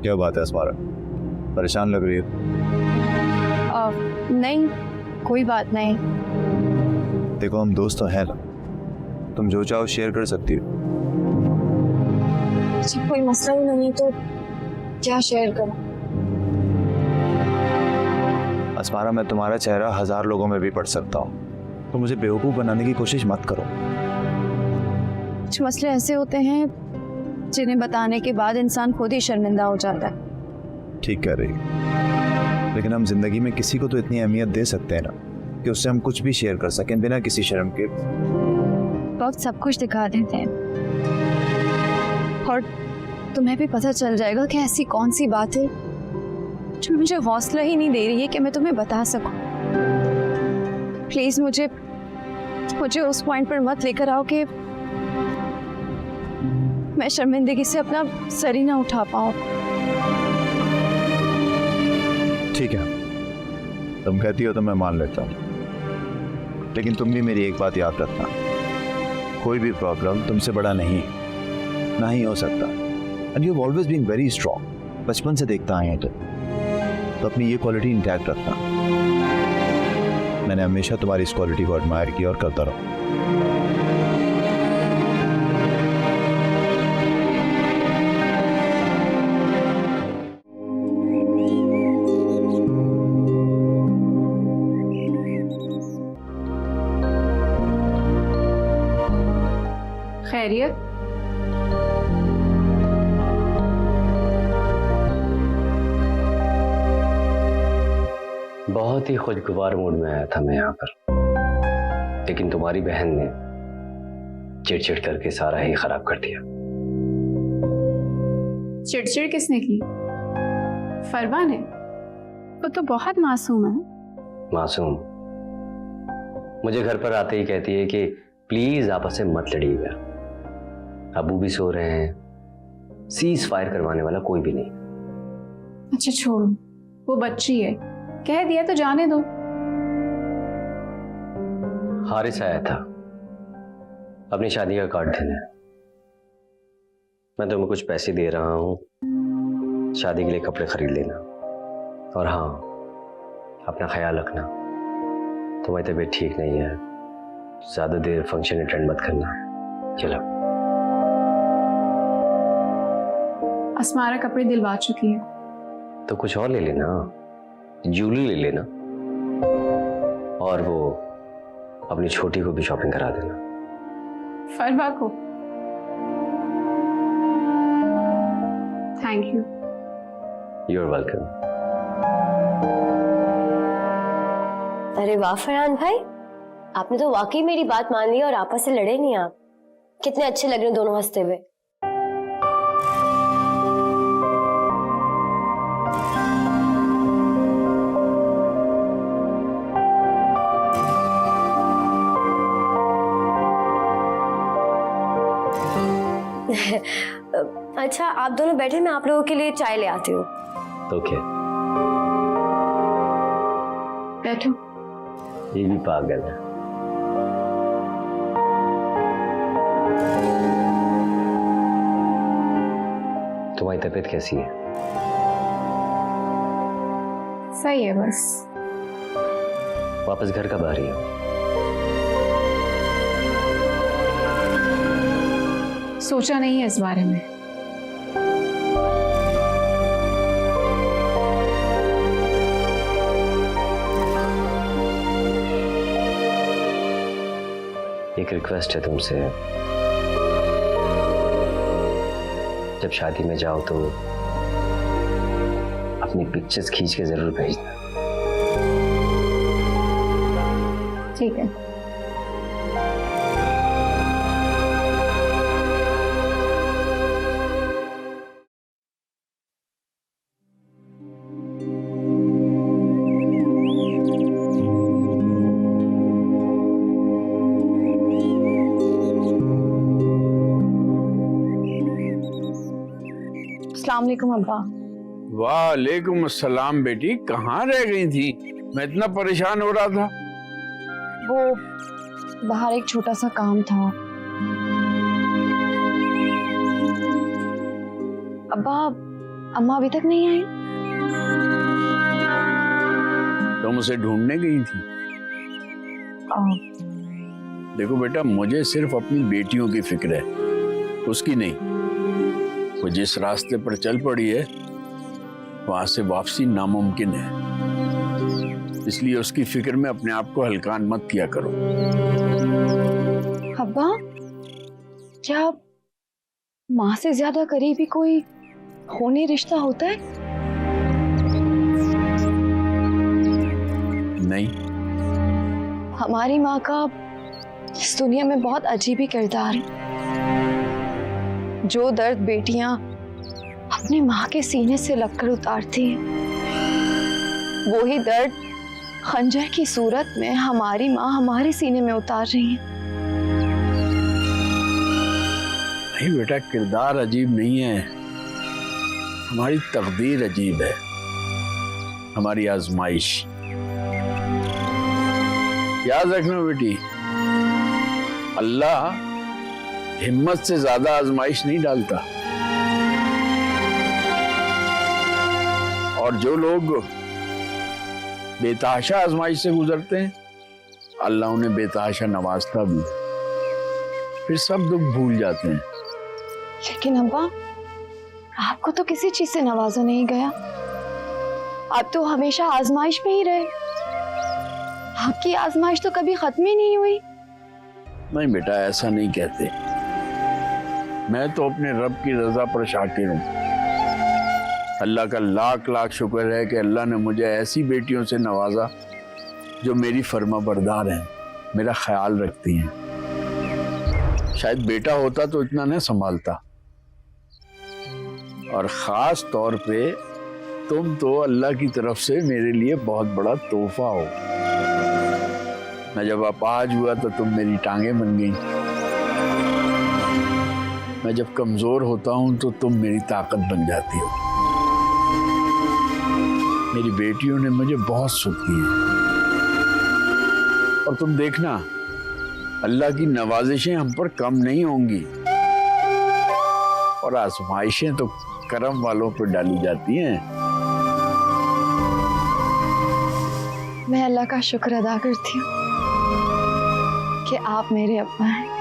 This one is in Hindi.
क्या बात है अस्मारा, परेशान लग रही है? नहीं, कोई बात नहीं। देखो हम दोस्त तो हैं ना, तुम जो चाहो शेयर कर सकती हो। जी कोई मसला ही नहीं तो क्या शेयर करूं? अस्मारा, मैं तुम्हारा चेहरा 1000 लोगों में भी पढ़ सकता हूँ, तो मुझे बेवकूफ़ बनाने की कोशिश मत करो। कुछ मसले ऐसे होते हैं जिन्हें बताने के बाद इंसान खुद ही शर्मिंदा हो जाता है। ठीक कह रही है, लेकिन हम जिंदगी में किसी को तो इतनी अहमियत दे सकते हैं ना कि उससे हम कुछ भी शेयर कर सकें बिना किसी शर्म के। वक्त सब कुछ दिखा देते हैं और तुम्हें भी पता चल जाएगा कि ऐसी कौन सी बात है जो मुझे हौसला ही नहीं दे रही है कि मैं तुम्हें बता सकूं। प्लीज मुझे उस पॉइंट पर मत लेकर आओ कि मैं शर्मिंदगी से अपना सर ही ना उठा पाऊं। ठीक है, तुम कहती हो तो मैं मान लेता हूँ, लेकिन तुम भी मेरी एक बात याद रखना, कोई भी प्रॉब्लम तुमसे बड़ा नहीं ना ही हो सकता। And you have always been very strong, बचपन से देखता आए हैं तो अपनी ये क्वालिटी इंटैक्ट रखना। मैंने हमेशा तुम्हारी इस क्वालिटी को एडमायर किया और करता रहूं। खैरियत? बहुत ही खुशगवार मूड में आया था मैं यहाँ पर, लेकिन तुम्हारी बहन ने चिड़चिड़ करके सारा ही खराब कर दिया। चिड़चिड़ किसने की? फरवा ने? वो तो बहुत मासूम है। मासूम? मुझे घर पर आते ही कहती है कि प्लीज आपस में मत लड़िएगा, अबू भी सो रहे हैं, सीज फायर करवाने वाला कोई भी नहीं। अच्छा छोड़ो, वो बच्ची है, कह दिया तो जाने दो। हारिस आया था अपनी शादी का कार्ड देने। मैं तुम्हें कुछ पैसे दे रहा हूं, शादी के लिए कपड़े खरीद लेना, और हाँ अपना ख्याल रखना, तुम्हारी तबीयत ठीक नहीं है, ज्यादा देर फंक्शन अटेंड मत करना। चलो। अस्मारा कपड़े दिलवा चुकी है। तो कुछ और ले लेना, ज्वेलरी ले लेना, और वो अपनी छोटी को भी शॉपिंग करा देना। फरवा को? Thank you. You are welcome. अरे वाह फरहान भाई, आपने तो वाकई मेरी बात मान ली और आपस से लड़े नहीं। आप कितने अच्छे लग रहे हो दोनों हंसते हुए। अच्छा आप दोनों बैठे, मैं आप लोगों के लिए चाय ले आती हूँ। तो क्या, बैठो। ये भी पागल है। तुम्हारी तबीयत कैसी है? सही है बस। वापस घर कब आ रही हो? सोचा नहीं है इस बारे में। एक रिक्वेस्ट है तुमसे, जब शादी में जाओ तो अपनी पिक्चर्स खींच के जरूर भेजना। ठीक है। अस्सलाम वालेकुम अब्बा। वालेकुम अस्सलाम बेटी, कहाँ रह गई थी? मैं इतना परेशान हो रहा था। वो बाहर एक छोटा सा काम था। अब्बा अम्मा अभी तक नहीं आई? तुम उसे ढूंढने गई थी? देखो बेटा, मुझे सिर्फ अपनी बेटियों की फिक्र है, उसकी नहीं। वो जिस रास्ते पर चल पड़ी है वहां से वापसी नामुमकिन है, इसलिए उसकी फिक्र में अपने आप को हल्कान मत किया करो। अब्बा, क्या माँ से ज्यादा करीबी कोई खूनी रिश्ता होता है? नहीं। हमारी माँ का इस दुनिया में बहुत अजीब ही किरदार है। जो दर्द बेटियां अपनी माँ के सीने से लगकर उतारती हैं, वही दर्द खंजर की सूरत में हमारी माँ हमारे सीने में उतार रही है। नहीं बेटा, किरदार अजीब नहीं है, हमारी तकदीर अजीब है, हमारी आजमाइश। याद रखना बेटी, अल्लाह हिम्मत से ज्यादा आजमाइश नहीं डालता, और जो लोग बेतहाशा आजमाइश से गुजरते हैं अल्लाह उन्हें बेतहाशा नवाजता भी, फिर सब दुख भूल जाते हैं। लेकिन अब्बा, आपको तो किसी चीज से नवाजा नहीं गया, आप तो हमेशा आजमाइश में ही रहे। आपकी आजमाइश तो कभी खत्म ही नहीं हुई। नहीं बेटा, ऐसा नहीं कहते, मैं तो अपने रब की रजा पर शाकिर हूँ। अल्लाह का लाख लाख शुक्र है कि अल्लाह ने मुझे ऐसी बेटियों से नवाजा जो मेरी फर्माबरदार हैं, मेरा ख्याल रखती हैं। शायद बेटा होता तो इतना न संभालता, और ख़ास तौर पे तुम तो अल्लाह की तरफ से मेरे लिए बहुत बड़ा तोहफा हो। मैं जब अपाहिज हुआ तो तुम मेरी टांगें बन गई, मैं जब कमज़ोर होता हूँ तो तुम मेरी ताकत बन जाती हो। मेरी बेटियों ने मुझे बहुत सुख दिए, और तुम देखना अल्लाह की नवाजिशें हम पर कम नहीं होंगी, और आजमाइशें तो करम वालों पर डाली जाती हैं। मैं अल्लाह का शुक्र अदा करती हूँ कि आप मेरे अब्बा हैं।